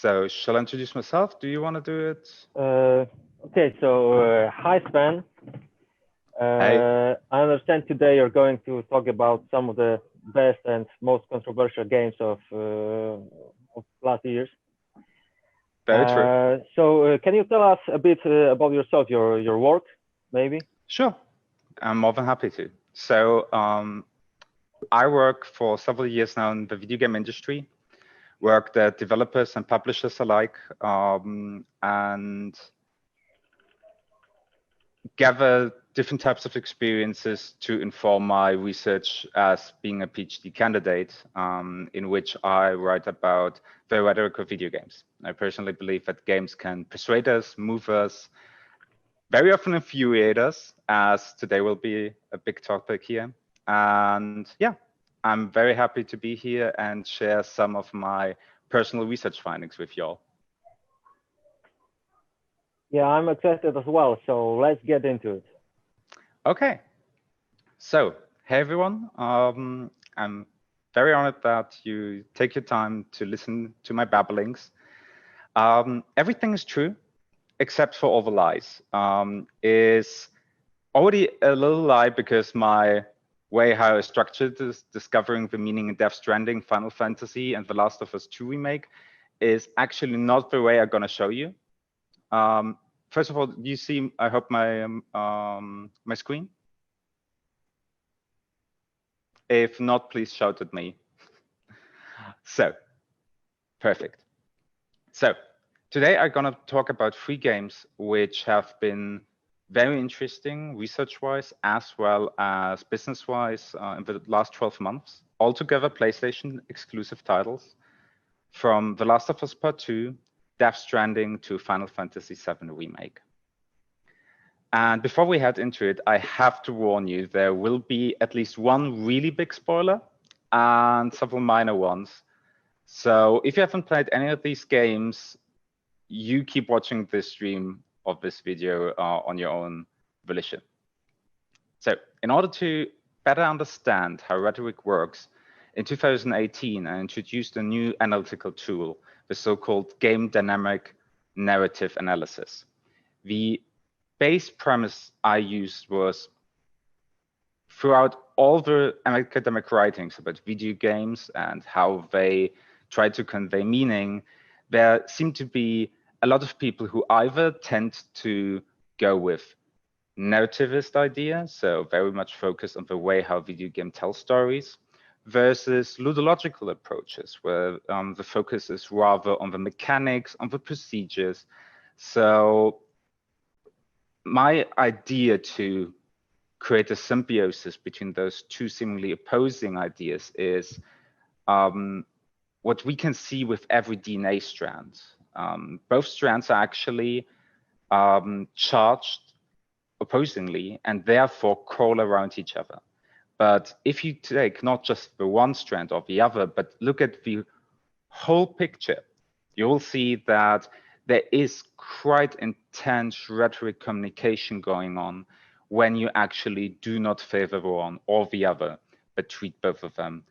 So shall I introduce myself? Do you want to do it? Okay, so hi Sven. Hey. I understand today you're going to talk about some of the best and most controversial games of last years. Very true. So can you tell us a bit about yourself, your work, maybe? Sure, I'm more than happy to. So I work for several years now in the video game industry, worked at developers and publishers alike, and gather different types of experiences to inform my research as being a PhD candidate, in which I write about the rhetoric of video games. I personally believe that games can persuade us, move us, very often infuriate us, as today will be a big topic here. And yeah, I'm very happy to be here and share some of my personal research findings with y'all. Yeah, I'm excited as well, so let's get into it. Okay, so hey everyone, I'm very honored that you take your time to listen to my babblings. Everything is true, except for all the lies. Is already a little lie because my way how I structured this, discovering the meaning in Death Stranding, Final Fantasy, and The Last of Us 2 remake is actually not the way I'm gonna show you. First of all, do you see, I hope, my my screen? If not, please shout at me. So, perfect. So, today I'm gonna talk about 3 games which have been very interesting research-wise as well as business-wise in the last 12 months. Altogether, PlayStation exclusive titles from The Last of Us Part 2, Death Stranding to Final Fantasy VII Remake. And before we head into it, I have to warn you, there will be at least one really big spoiler and several minor ones. So if you haven't played any of these games, you keep watching this stream of this video on your own volition. So in order to better understand how rhetoric works, in 2018, I introduced a new analytical tool, the so-called game dynamic narrative analysis. The base premise I used was throughout all the academic writings about video games and how they try to convey meaning, there seem to be a lot of people who either tend to go with narrativist ideas, so very much focused on the way how video game tells stories, versus ludological approaches, where the focus is rather on the mechanics, on the procedures. So my idea to create a symbiosis between those two seemingly opposing ideas is what we can see with every DNA strand. Both strands are actually charged opposingly and therefore crawl around each other. But if you take not just the one strand or the other, but look at the whole picture, you will see that there is quite intense rhetoric communication going on when you actually do not favor one or the other, but treat both of them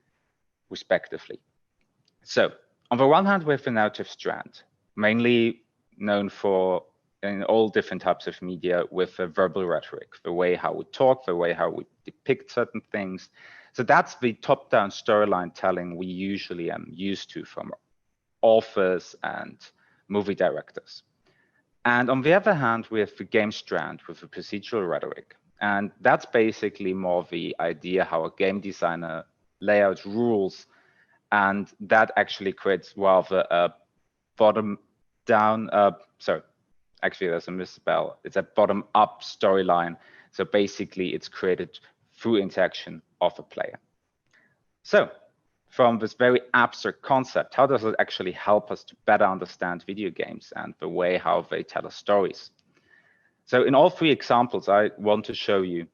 respectively. So on the one hand, we have the narrative strand, mainly known for in all different types of media with a verbal rhetoric, the way how we talk, the way how we depict certain things. So that's the top-down storyline telling we usually am used to from authors and movie directors. And on the other hand, we have the game strand with the procedural rhetoric. And that's basically more the idea how a game designer lay out rules, and that actually creates rather a bottom-down, actually there's a misspell. It's a bottom-up storyline. So basically it's created through interaction of a player. So from this very abstract concept, how does it actually help us to better understand video games and the way how they tell us stories? So in all 3 examples, I want to show you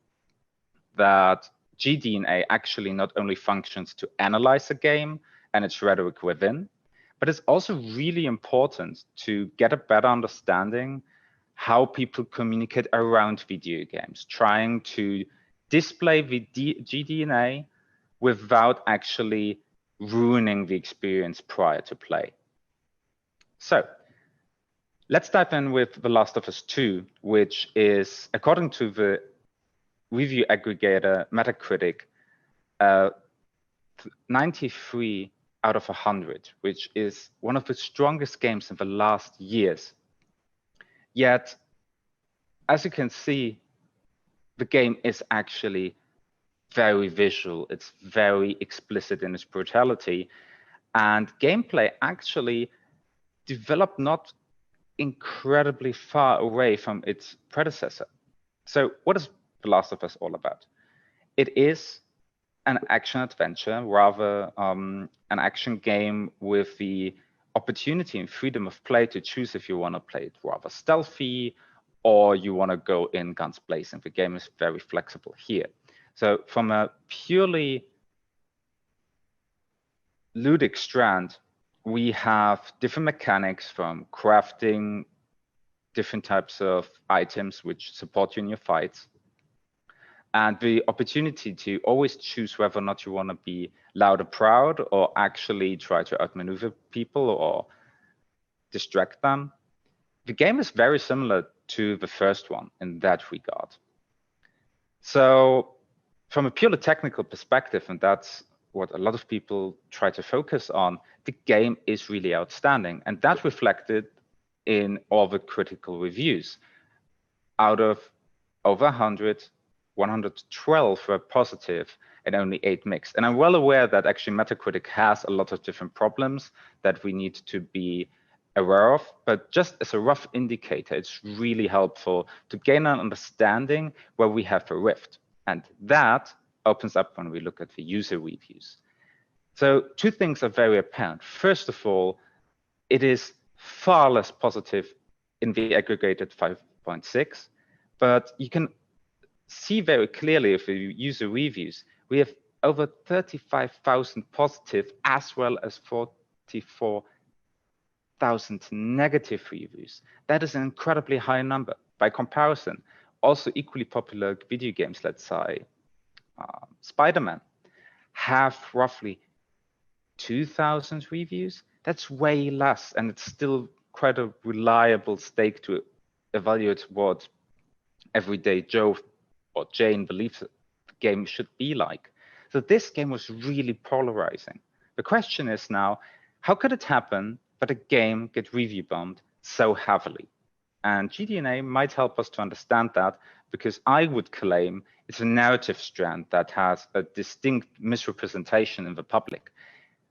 that GDNA actually not only functions to analyze a game and its rhetoric within, but it's also really important to get a better understanding how people communicate around video games, trying to display the GDNA without actually ruining the experience prior to play. So let's dive in with The Last of Us 2, which is, according to the review aggregator Metacritic, 93 out of 100, which is one of the strongest games in the last years. Yet, as you can see, the game is actually very visual. It's very explicit in its brutality. And gameplay actually developed not incredibly far away from its predecessor. So what is The Last of Us all about? It is an action adventure, rather an action game with the opportunity and freedom of play to choose if you want to play it rather stealthy or you want to go in guns blazing. The game is very flexible here. So from a purely ludic strand, we have different mechanics from crafting different types of items which support you in your fights, and the opportunity to always choose whether or not you want to be loud or proud or actually try to outmaneuver people or distract them. The game is very similar to the first one in that regard. So from a purely technical perspective, and that's what a lot of people try to focus on, the game is really outstanding. And that reflected in all the critical reviews. Out of over 100, 112 were positive and only 8 mixed. And I'm well aware that actually Metacritic has a lot of different problems that we need to be aware of, but just as a rough indicator, it's really helpful to gain an understanding where we have a rift. And that opens up when we look at the user reviews. So 2 things are very apparent. First of all, it is far less positive in the aggregated 5.6, but you can see very clearly if you user reviews, we have over 35,000 positive as well as 44,000 negative reviews. That is an incredibly high number. By comparison, also equally popular video games, let's say Spider-Man, have roughly 2,000 reviews. That's way less, and it's still quite a reliable stake to evaluate what everyday Joe or Jane believes the game should be like. So this game was really polarizing. The question is now, how could it happen that a game get review bombed so heavily? And GDNA might help us to understand that, because I would claim it's a narrative strand that has a distinct misrepresentation in the public.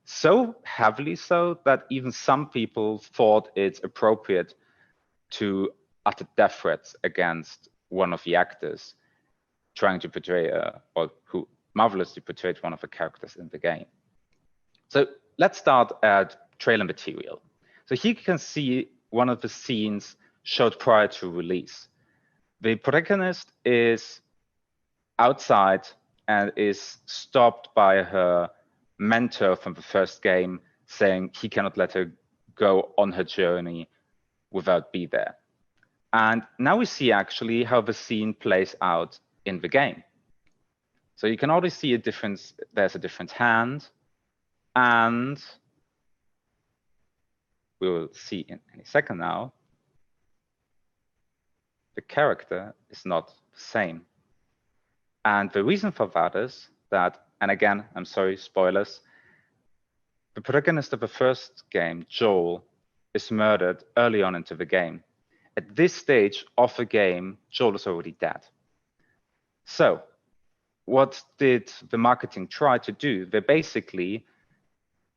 So heavily so that even some people thought it's appropriate to utter death threats against one of the actors trying to portray, or who marvelously portrayed one of the characters in the game. So let's start at trailer material. So here you can see one of the scenes showed prior to release. The protagonist is outside and is stopped by her mentor from the first game, saying he cannot let her go on her journey without be there. And now we see actually how the scene plays out in the game. So you can already see a difference. There's a different hand, and we will see in any second now, the character is not the same. And the reason for that is that, and again, I'm sorry, spoilers, the protagonist of the first game, Joel, is murdered early on into the game. At this stage of the game, Joel is already dead. So what did the marketing try to do? They basically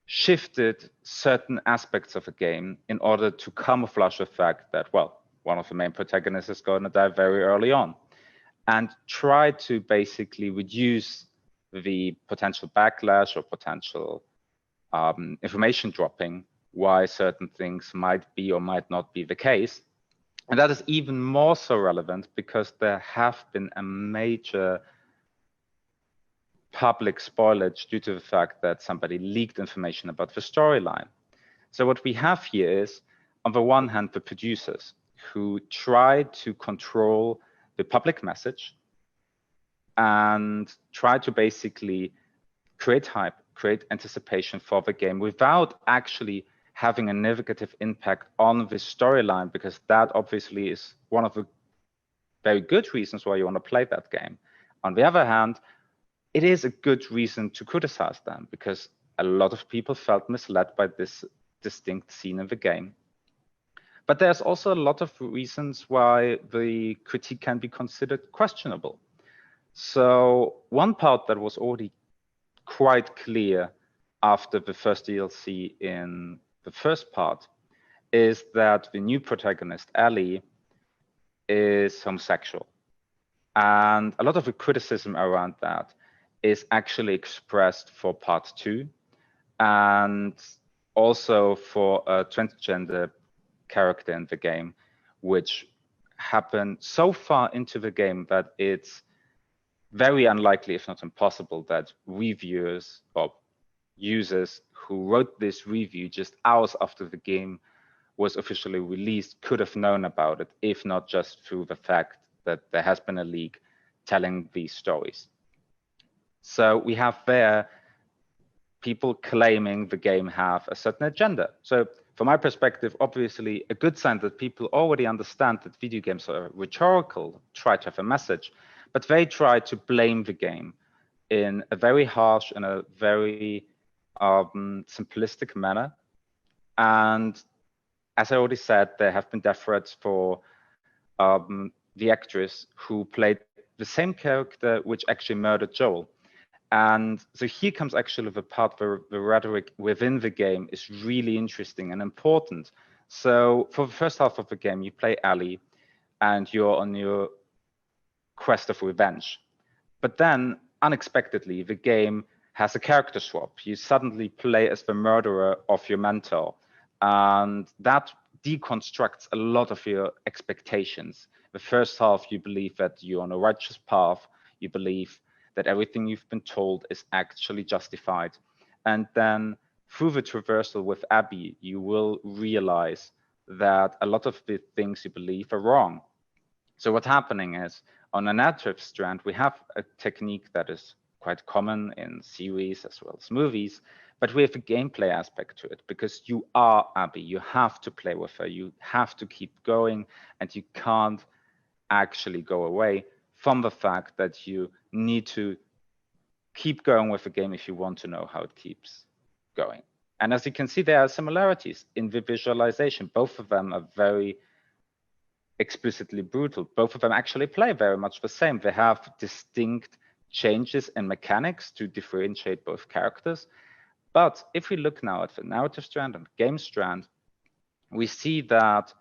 shifted certain aspects of the game in order to camouflage the fact that, well, one of the main protagonists is going to die very early on, and try to basically reduce the potential backlash or potential information dropping, why certain things might be or might not be the case. And that is even more so relevant because there have been a major public spoilage due to the fact that somebody leaked information about the storyline. So what we have here is, on the one hand, the producers who try to control the public message and try to basically create hype, create anticipation for the game without actually having a negative impact on the storyline, because that obviously is one of the very good reasons why you want to play that game. On the other hand, it is a good reason to criticize them, because a lot of people felt misled by this distinct scene in the game. But there's also a lot of reasons why the critique can be considered questionable. So one part that was already quite clear after the first DLC in the first part is that the new protagonist, Ellie, is homosexual. And a lot of the criticism around that is actually expressed for part 2, and also for a transgender character in the game, which happened so far into the game that it's very unlikely, if not impossible, that reviewers or users who wrote this review just hours after the game was officially released could have known about it, if not just through the fact that there has been a leak telling these stories. So we have there people claiming the game have a certain agenda. So from my perspective, obviously a good sign that people already understand that video games are rhetorical, try to have a message, but they try to blame the game in a very harsh and a very simplistic manner. And as I already said, there have been death threats for the actress who played the same character which actually murdered Joel. And so here comes actually the part where the rhetoric within the game is really interesting and important. So for the first half of the game, you play Ellie and you're on your quest of revenge. But then unexpectedly, the game has a character swap. You suddenly play as the murderer of your mentor. And that deconstructs a lot of your expectations. The first half, you believe that you're on a righteous path. You believe that everything you've been told is actually justified. And then through the traversal with Abby, you will realize that a lot of the things you believe are wrong. So what's happening is, on a narrative strand, we have a technique that is quite common in series as well as movies, but we have a gameplay aspect to it, because you are Abby, you have to play with her, you have to keep going, and you can't actually go away from the fact that you need to keep going with the game if you want to know how it keeps going. And as you can see, there are similarities in the visualization. Both of them are very explicitly brutal. Both of them actually play very much the same. They have distinct changes in mechanics to differentiate both characters. But if we look now at the narrative strand and game strand, we see that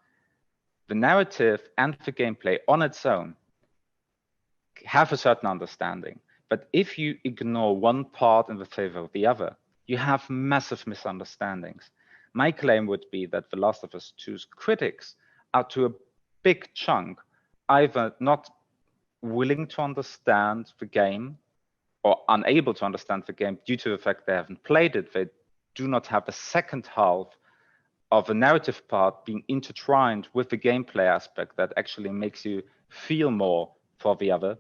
the narrative and the gameplay on its own have a certain understanding. But if you ignore one part in the favor of the other, you have massive misunderstandings. My claim would be that The Last of Us 2's critics are to a big chunk either not willing to understand the game or unable to understand the game due to the fact they haven't played it. They do not have a second half of a narrative part being intertwined with the gameplay aspect that actually makes you feel more for the other.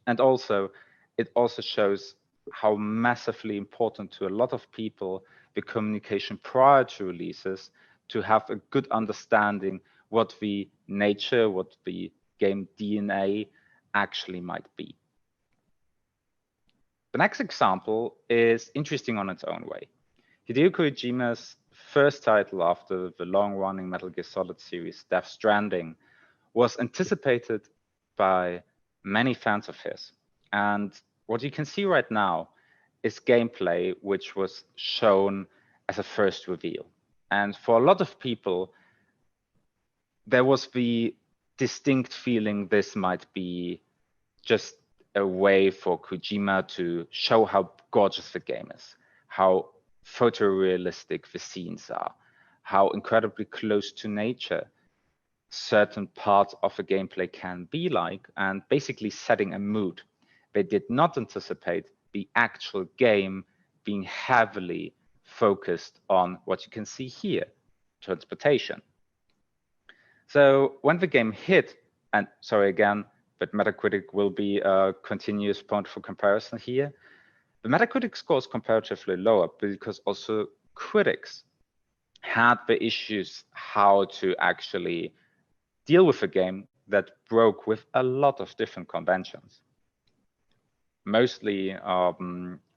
And also, it also shows how massively important to a lot of people the communication prior to releases, to have a good understanding what the nature, what the game DNA actually might be. The next example is interesting on its own way. Hideo Kojima's first title after the long-running Metal Gear Solid series, Death Stranding, was anticipated by many fans of his. And what you can see right now is gameplay which was shown as a first reveal. And for a lot of people, there was the distinct feeling this might be just a way for Kojima to show how gorgeous the game is, how photorealistic the scenes are, how incredibly close to nature certain parts of the gameplay can be like, and basically setting a mood. They did not anticipate the actual game being heavily focused on what you can see here, transportation. So when the game hit, and sorry again, but Metacritic will be a continuous point for comparison here. The Metacritic score is comparatively lower because also critics had the issues how to actually deal with a game that broke with a lot of different conventions, mostly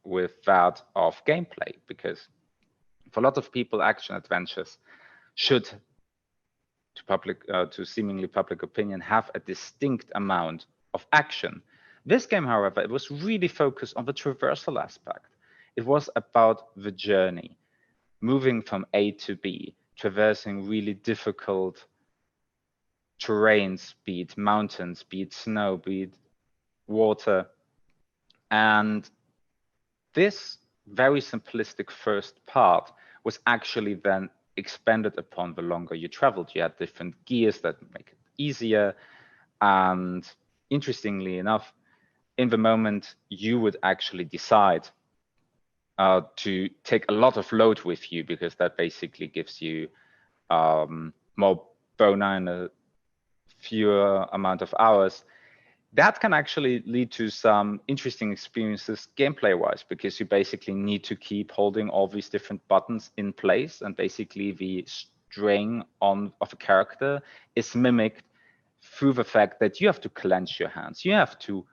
with that of gameplay, because for a lot of people, action adventures should, to seemingly public opinion, have a distinct amount of action. This game, however, it was really focused on the traversal aspect. It was about the journey, moving from A to B, traversing really difficult terrains, be it mountains, be it snow, be it water. And this very simplistic first part was actually then expanded upon the longer you traveled. You had different gears that make it easier. And interestingly enough, in the moment, you would actually decide to take a lot of load with you, because that basically gives you more bona in a fewer amount of hours. That can actually lead to some interesting experiences gameplay-wise, because you basically need to keep holding all these different buttons in place, and basically the string of a character is mimicked through the fact that you have to clench your hands. You have to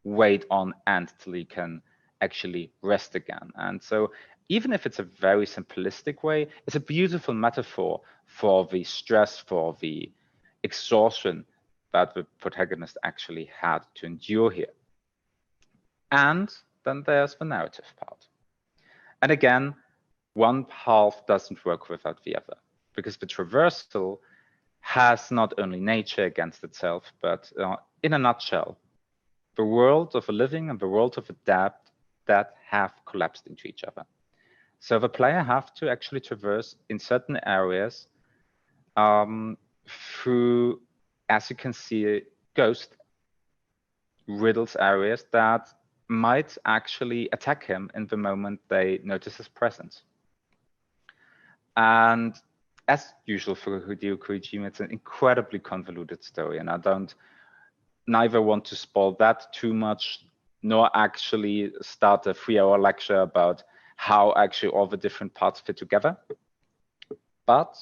wait on end till you can actually rest again. And so even if it's a very simplistic way, it's a beautiful metaphor for the stress, for the exhaustion that the protagonist actually had to endure here. And then there's the narrative part. And again, one half doesn't work without the other, because the traversal has not only nature against itself, but in a nutshell, the world of the living and the world of the dead that have collapsed into each other. So the player have to actually traverse in certain areas through, as you can see, ghost riddles areas that might actually attack him in the moment they notice his presence. And as usual for Hideo Kojima, it's an incredibly convoluted story, and I neither want to spoil that too much, nor actually start a 3-hour lecture about how actually all the different parts fit together. But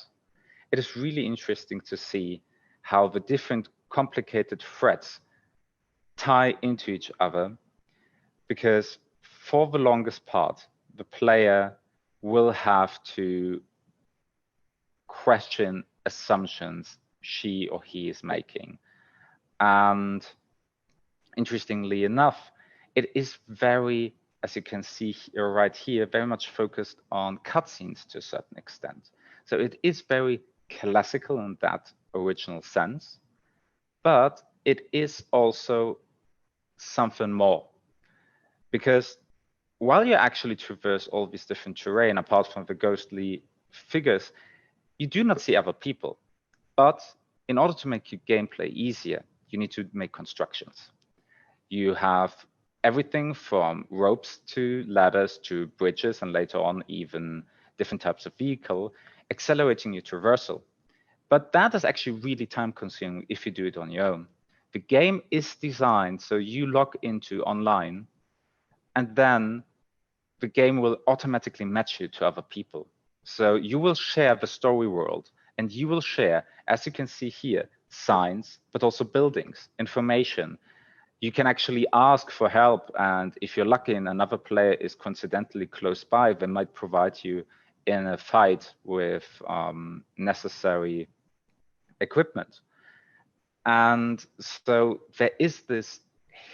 it is really interesting to see how the different complicated threads tie into each other, because for the longest part, the player will have to question assumptions she or he is making. And interestingly enough, it is very, as you can see here, right here, very much focused on cutscenes to a certain extent. So it is very classical in that original sense, but it is also something more. Because while you actually traverse all these different terrain, apart from the ghostly figures, you do not see other people. But in order to make your gameplay easier, you need to make constructions. You have everything from ropes to ladders to bridges, and later on even different types of vehicle, accelerating your traversal. But that is actually really time consuming if you do it on your own. The game is designed so you log into online, and then the game will automatically match you to other people. So you will share the story world, and you will share, as you can see here, signs, but also buildings, information. You can actually ask for help, and if you're lucky and another player is coincidentally close by, they might provide you in a fight with necessary equipment. And so there is this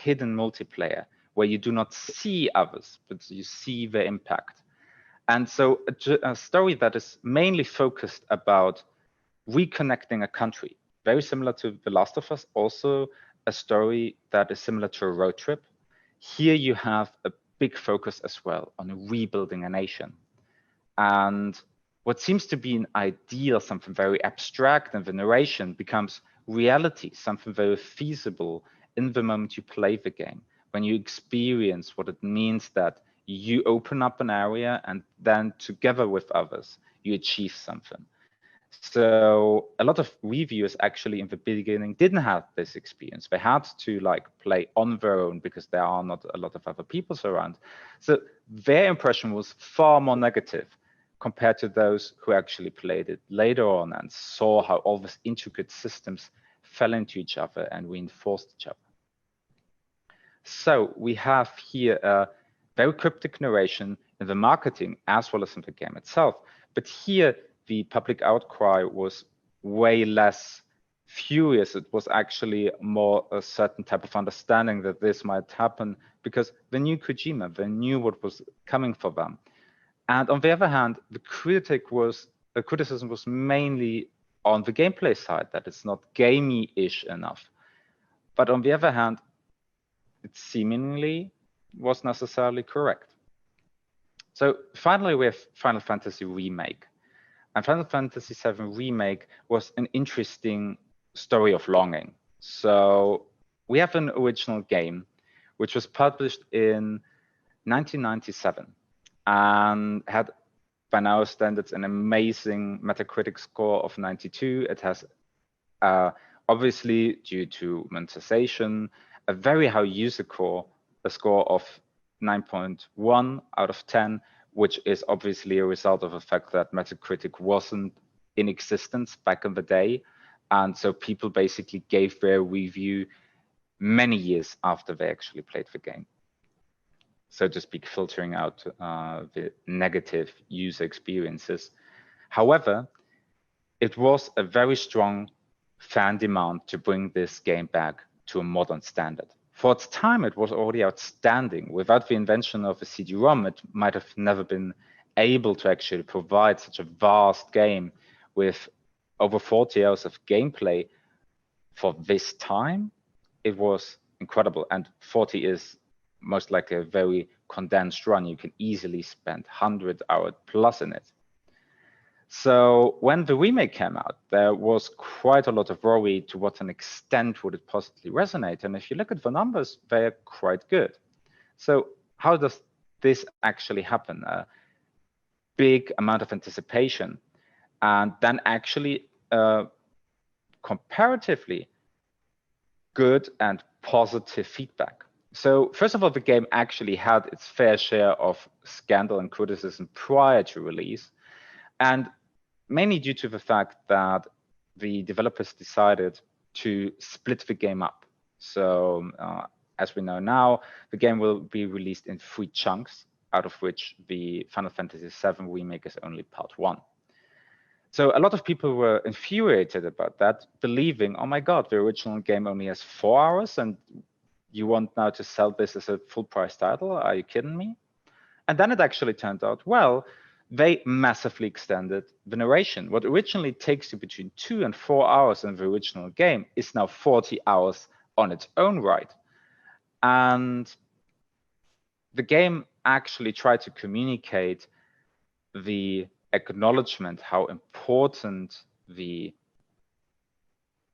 hidden multiplayer where you do not see others, but you see their impact. And so a story that is mainly focused about reconnecting a country, very similar to The Last of Us, also a story that is similar to a road trip. Here you have a big focus as well on rebuilding a nation. And what seems to be an ideal, something very abstract in the narration, becomes reality, something very feasible in the moment you play the game, when you experience what it means that you open up an area and then together with others, you achieve something. So a lot of reviewers actually in the beginning didn't have this experience. They had to play on their own because there are not a lot of other people around. So their impression was far more negative. compared to those who actually played it later on and saw how all these intricate systems fell into each other and reinforced each other. So we have here a very cryptic narration in the marketing as well as in the game itself. But here the public outcry was way less furious. It was actually more a certain type of understanding that this might happen because they knew Kojima, they knew what was coming for them. And on the other hand, the criticism was mainly on the gameplay side, that it's not gamey-ish enough. But on the other hand, it seemingly was necessarily correct. So finally, we have Final Fantasy Remake. And Final Fantasy VII Remake was an interesting story of longing. So we have an original game, which was published in 1997 and had, by now standards, an amazing Metacritic score of 92. It has, obviously, due to monetization, a very high user score, a score of 9.1 out of 10, which is obviously a result of the fact that Metacritic wasn't in existence back in the day. And so people basically gave their review many years after they actually played the game. So to speak, filtering out the negative user experiences. However, it was a very strong fan demand to bring this game back to a modern standard. For its time, it was already outstanding. Without the invention of a CD-ROM, it might have never been able to actually provide such a vast game with over 40 hours of gameplay. For this time, it was incredible. And 40 is most likely a very condensed run. You can easily spend 100 hours plus in it. So when the remake came out, there was quite a lot of worry to what an extent would it possibly resonate. And if you look at the numbers, they're quite good. So how does this actually happen? A big amount of anticipation and then actually comparatively good and positive feedback. So first of all, the game actually had its fair share of scandal and criticism prior to release. And mainly due to the fact that the developers decided to split the game up. So as we know now, the game will be released in 3 chunks, out of which the Final Fantasy VII Remake is only part 1. So a lot of people were infuriated about that, believing, oh my God, the original game only has 4 hours and you want now to sell this as a full price title? Are you kidding me? And then it actually turned out, well, they massively extended the narration. What originally takes you between 2 and 4 hours in the original game is now 40 hours on its own right. And the game actually tried to communicate the acknowledgement how important the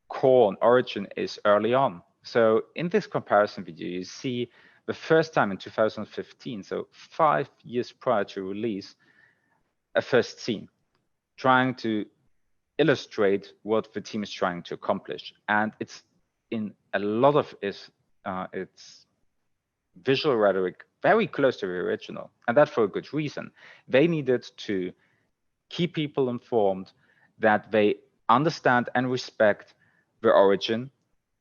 core and origin is early on. So in this comparison video, you see the first time in 2015, so 5 years prior to release, a first scene trying to illustrate what the team is trying to accomplish. And it's in a lot of its visual rhetoric very close to the original, and that for a good reason. They needed to keep people informed that they understand and respect the origin.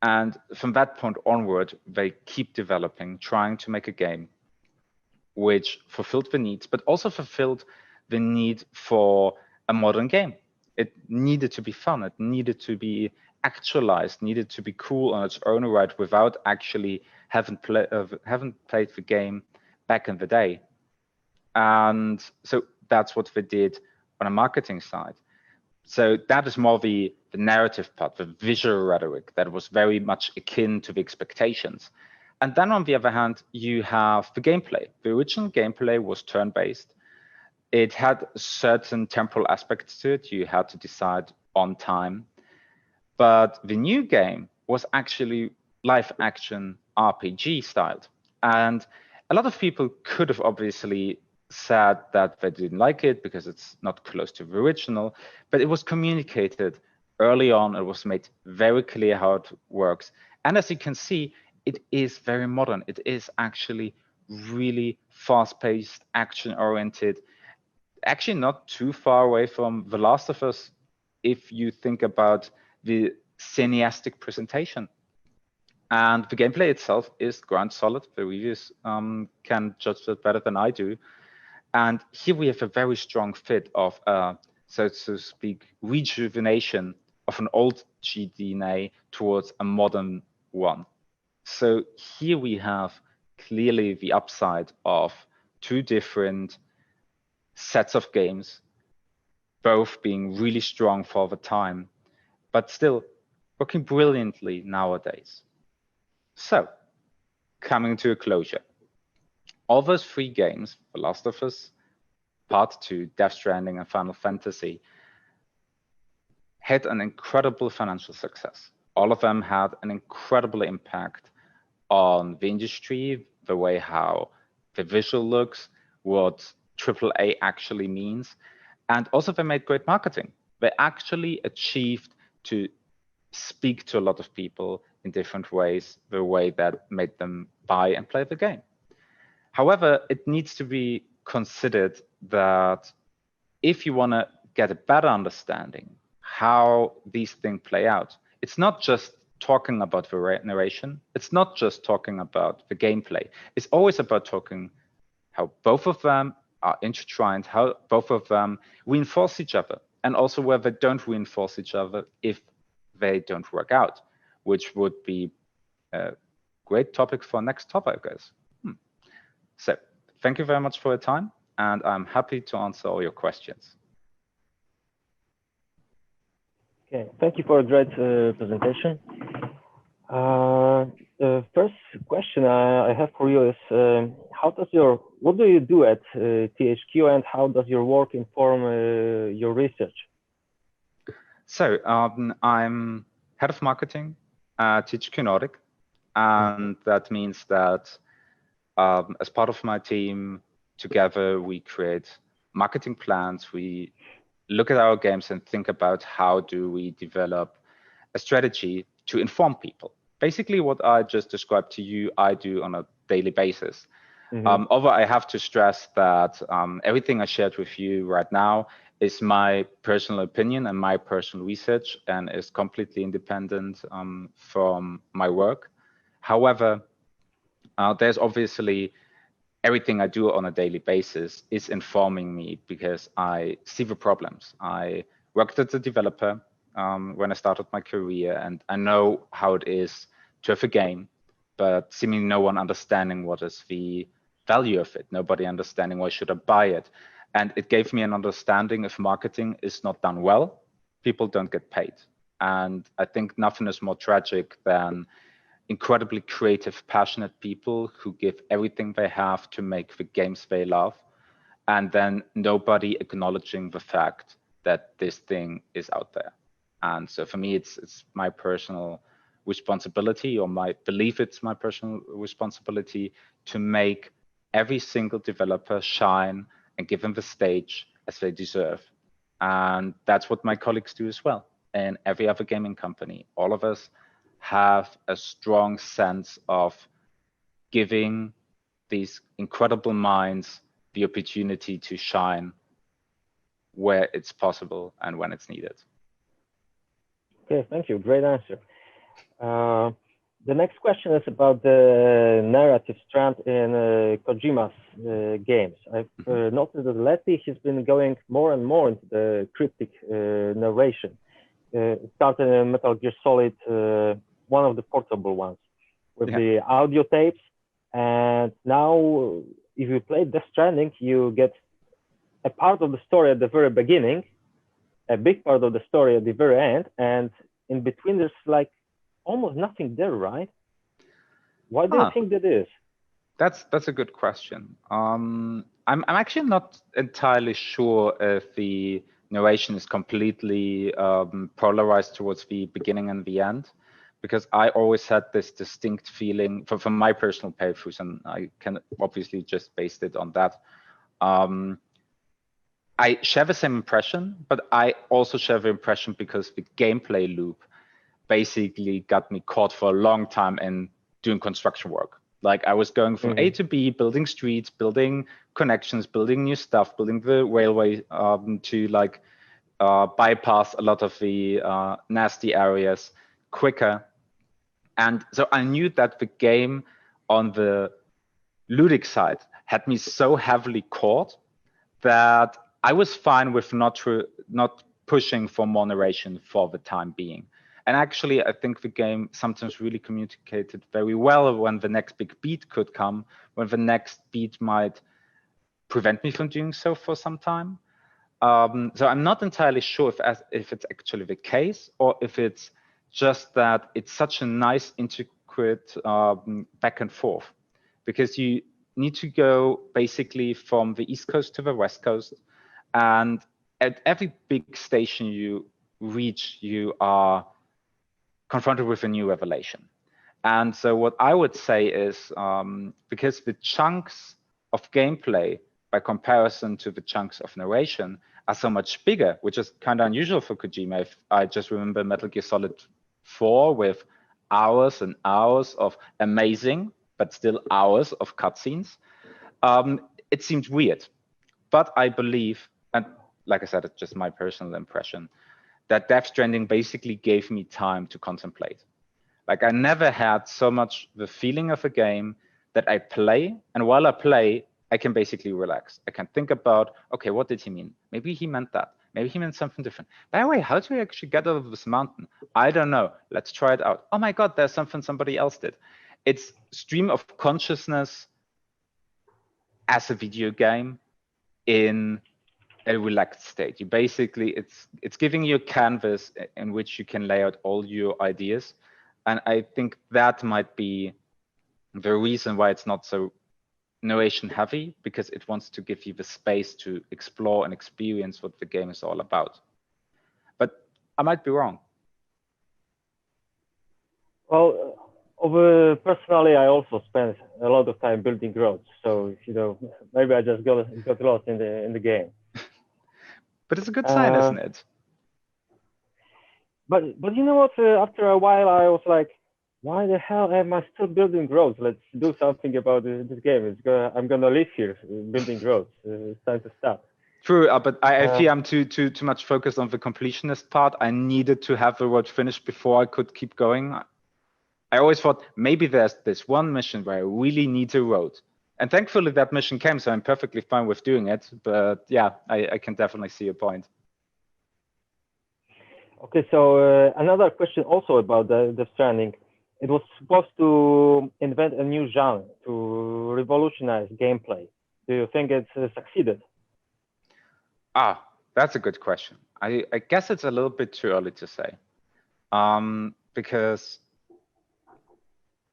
And from that point onward, they keep developing, trying to make a game which fulfilled the needs, but also fulfilled the need for a modern game. It needed to be fun. It needed to be actualized, needed to be cool on its own right without actually having played the game back in the day. And so that's what they did on a marketing side. So that is more the narrative part, the visual rhetoric that was very much akin to the expectations. And then on the other hand, you have the gameplay. The original gameplay was turn-based. It had certain temporal aspects to it. You had to decide on time. But the new game was actually live action RPG styled. And a lot of people could have obviously said that they didn't like it because it's not close to the original, but it was communicated early on. It was made very clear how it works. And as you can see, it is very modern. It is actually really fast-paced, action-oriented. actually not too far away from The Last of Us if you think about the cineastic presentation. And the gameplay itself is ground solid. The reviews can judge that better than I do. And here we have a very strong fit of, so to speak, rejuvenation of an old GDNA towards a modern one. So here we have clearly the upside of two different sets of games, both being really strong for the time, but still working brilliantly nowadays. So, coming to a closure. All those three games, The Last of Us, Part 2, Death Stranding, and Final Fantasy, had an incredible financial success. All of them had an incredible impact on the industry, the way how the visual looks, what AAA actually means, and also they made great marketing. They actually achieved to speak to a lot of people in different ways, the way that made them buy and play the game. However, it needs to be considered that if you want to get a better understanding how these things play out, it's not just talking about the narration, it's not just talking about the gameplay, it's always about talking how both of them are intertwined, how both of them reinforce each other, and also where they don't reinforce each other if they don't work out, which would be a great topic for next topic, I guess. So thank you very much for your time, and I'm happy to answer all your questions. Okay, thank you for a great presentation. The first question I have for you is, what do you do at THQ, and how does your work inform your research? So I'm head of marketing at THQ Nordic, and that means that as part of my team, together we create marketing plans. We look at our games and think about how do we develop a strategy to inform people. Basically, what I just described to you, I do on a daily basis. Although I have to stress that everything I shared with you right now is my personal opinion and my personal research, and is completely independent from my work. However, there's obviously everything I do on a daily basis is informing me because I see the problems. I worked as a developer when I started my career, and I know how it is to have a game, but seemingly no one understanding what is the value of it, nobody understanding why should I buy it. And it gave me an understanding if marketing is not done well, people don't get paid. And I think nothing is more tragic than incredibly creative, passionate people who give everything they have to make the games they love, and then nobody acknowledging the fact that this thing is out there. And so for me, it's my personal responsibility, or my belief it's my personal responsibility, to make every single developer shine and give them the stage as they deserve. And that's what my colleagues do as well. And every other gaming company, all of us have a strong sense of giving these incredible minds the opportunity to shine where it's possible and when it's needed. Okay, thank you. Great answer. The next question is about the narrative strand in Kojima's games. I've noticed that lately he's been going more and more into the cryptic narration. It started in Metal Gear Solid, one of the portable ones, with the audio tapes. And now, if you play Death Stranding, you get a part of the story at the very beginning, a big part of the story at the very end, and in between there's like almost nothing there, right? Why do you think that is? That's a good question. I'm actually not entirely sure if the narration is completely polarized towards the beginning and the end, because I always had this distinct feeling from my personal playthroughs, and I can obviously just base it on that. I share the same impression, but I also share the impression because the gameplay loop basically got me caught for a long time in doing construction work. Like I was going from A to B, building streets, building connections, building new stuff, building the railway to like bypass a lot of the nasty areas quicker. And so I knew that the game on the ludic side had me so heavily caught that I was fine with not pushing for more narration for the time being. And actually, I think the game sometimes really communicated very well when the next big beat could come, when the next beat might prevent me from doing so for some time. So I'm not entirely sure if it's actually the case or if it's just that it's such a nice intricate back and forth, because you need to go basically from the East Coast to the West Coast, and at every big station you reach, you are confronted with a new revelation. And so what I would say is, because the chunks of gameplay by comparison to the chunks of narration are so much bigger, which is kind of unusual for Kojima. If I just remember Metal Gear Solid 4 with hours and hours of amazing, but still hours of cutscenes, it seemed weird. But I believe, and like I said, it's just my personal impression, that Death Stranding basically gave me time to contemplate. Like I never had so much the feeling of a game that I play, and while I play, I can basically relax. I can think about, okay, what did he mean? Maybe he meant that. Maybe he meant something different. By the way, how do we actually get out of this mountain? I don't know. Let's try it out. Oh my God, there's something somebody else did. It's stream of consciousness as a video game in a relaxed state. You basically, it's giving you a canvas in which you can lay out all your ideas. And I think that might be the reason why it's not so narration heavy, because it wants to give you the space to explore and experience what the game is all about. But I might be wrong. Well, personally, I also spent a lot of time building roads. So, maybe I just got lost in the game. But it's a good sign, isn't it? But you know what? After a while, I was like, why the hell am I still building roads? Let's do something about this game. I'm gonna live here building roads. It's time to stop. True, but I feel I'm too much focused on the completionist part. I needed to have the road finished before I could keep going. I always thought maybe there's this one mission where I really need a road. And thankfully that mission came, so I'm perfectly fine with doing it. But yeah, I can definitely see your point. Okay, so another question also about the Death Stranding. It was supposed to invent a new genre, to revolutionize gameplay. Do you think it succeeded? That's a good question. I guess it's a little bit too early to say. Because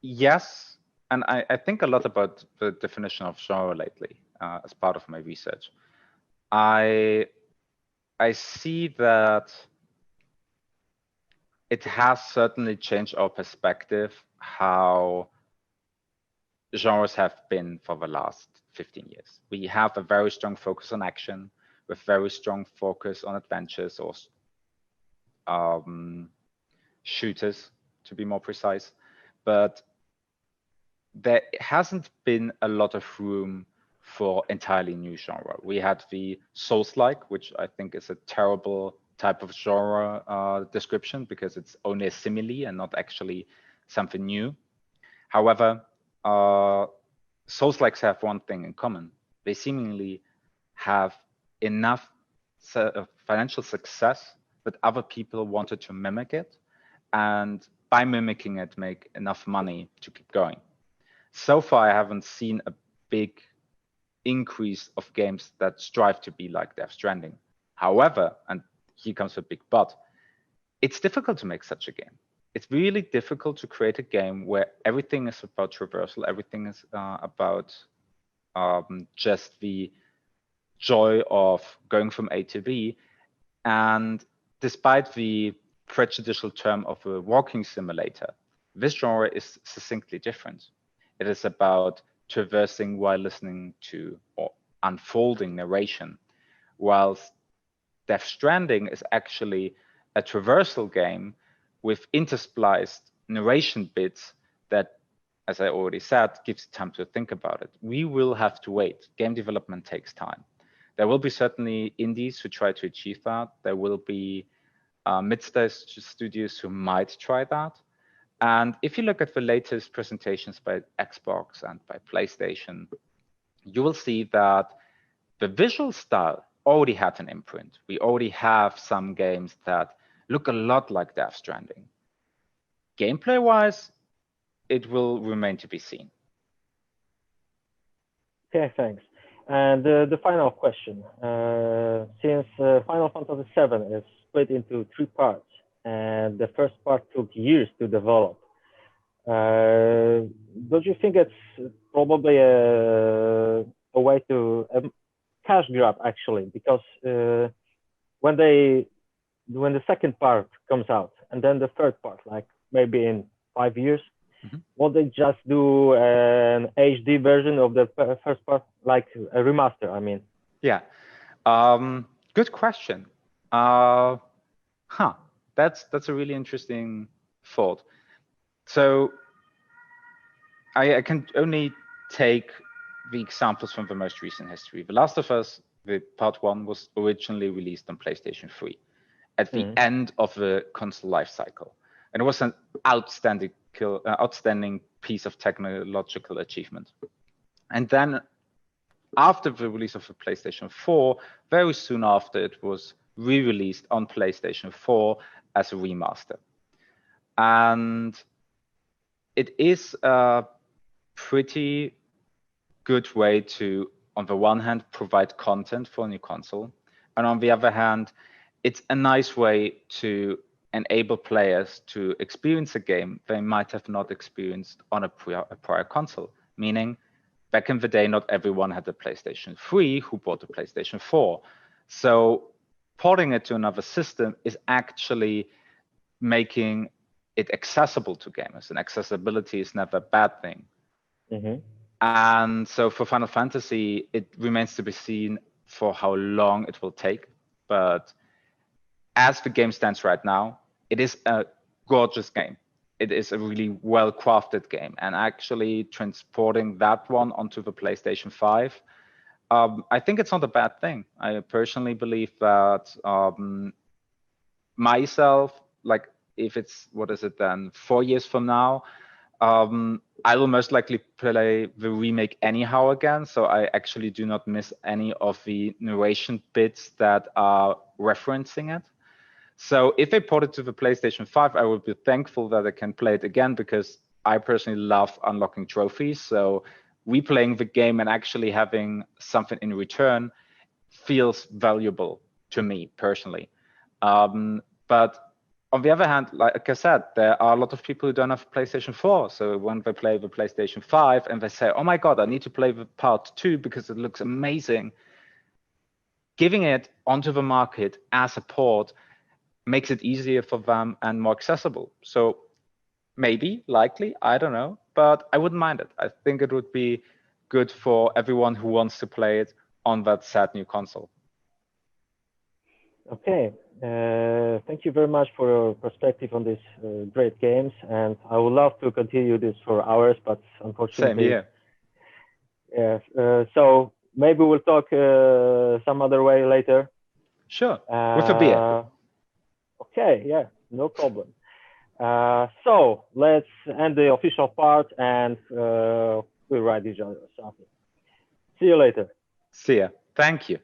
yes, and I think a lot about the definition of genre lately as part of my research. I see that it has certainly changed our perspective how genres have been for the last 15 years. We have a very strong focus on action, with very strong focus on adventures or shooters, to be more precise. But there hasn't been a lot of room for entirely new genre. We had the Souls-like, which I think is a terrible type of genre description because it's only a simile and not actually something new. However, Souls-likes have one thing in common. They seemingly have enough financial success that other people wanted to mimic it, and by mimicking it, make enough money to keep going. So far, I haven't seen a big increase of games that strive to be like Death Stranding. However, and here comes a big but, it's difficult to make such a game. It's really difficult to create a game where everything is about traversal, everything is about just the joy of going from A to B. And despite the prejudicial term of a walking simulator, this genre is succinctly different. It is about traversing while listening to or unfolding narration, whilst Death Stranding is actually a traversal game with interspliced narration bits that as I already said, gives you time to think about it. We will have to wait. Game development takes time. There will be certainly indies who try to achieve that. There will be mid-stage studios who might try that. And if you look at the latest presentations by Xbox and by PlayStation, you will see that the visual style already had an imprint. We already have some games that look a lot like Death Stranding. Gameplay-wise, it will remain to be seen. Okay, thanks. And the final question. Since Final Fantasy VII is split into 3 parts, and the first part took years to develop, don't you think it's probably a way to cash grab, actually? Because when the second part comes out, and then the third part, like maybe in 5 years, won't they just do an HD version of the first part, like a remaster, I mean? Yeah, good question. That's a really interesting thought. So I can only take the examples from the most recent history. The Last of Us, the part 1 was originally released on PlayStation 3 at the end of the console life cycle. And it was an outstanding piece of technological achievement. And then after the release of the PlayStation 4, very soon after, it was re-released on PlayStation 4 as a remaster. And it is a pretty good way to, on the one hand, provide content for a new console. And on the other hand, it's a nice way to enable players to experience a game they might have not experienced on a prior console. Meaning, back in the day, not everyone had a PlayStation 3 who bought a PlayStation 4. So porting it to another system is actually making it accessible to gamers. And accessibility is never a bad thing. And so for Final Fantasy, it remains to be seen for how long it will take. But as the game stands right now, it is a gorgeous game. It is a really well-crafted game. And actually transporting that one onto the PlayStation 5, I think it's not a bad thing. I personally believe that myself, like if it's, 4 years from now, I will most likely play the remake anyhow again. So I actually do not miss any of the narration bits that are referencing it. So if they port it to the PlayStation 5, I would be thankful that I can play it again, because I personally love unlocking trophies. So replaying the game and actually having something in return feels valuable to me personally. But on the other hand, like I said, there are a lot of people who don't have PlayStation 4. So when they play the PlayStation 5 and they say, oh my God, I need to play the part 2 because it looks amazing, giving it onto the market as a port makes it easier for them and more accessible. So maybe, likely, I don't know, but I wouldn't mind it. I think it would be good for everyone who wants to play it on that sad new console. Okay, thank you very much for your perspective on these great games, and I would love to continue this for hours, but unfortunately, same here. Yeah. So maybe we'll talk some other way later. Sure, with a beer. Okay, yeah, no problem. So let's end the official part, and we'll write each other something. See you later. See ya. Thank you.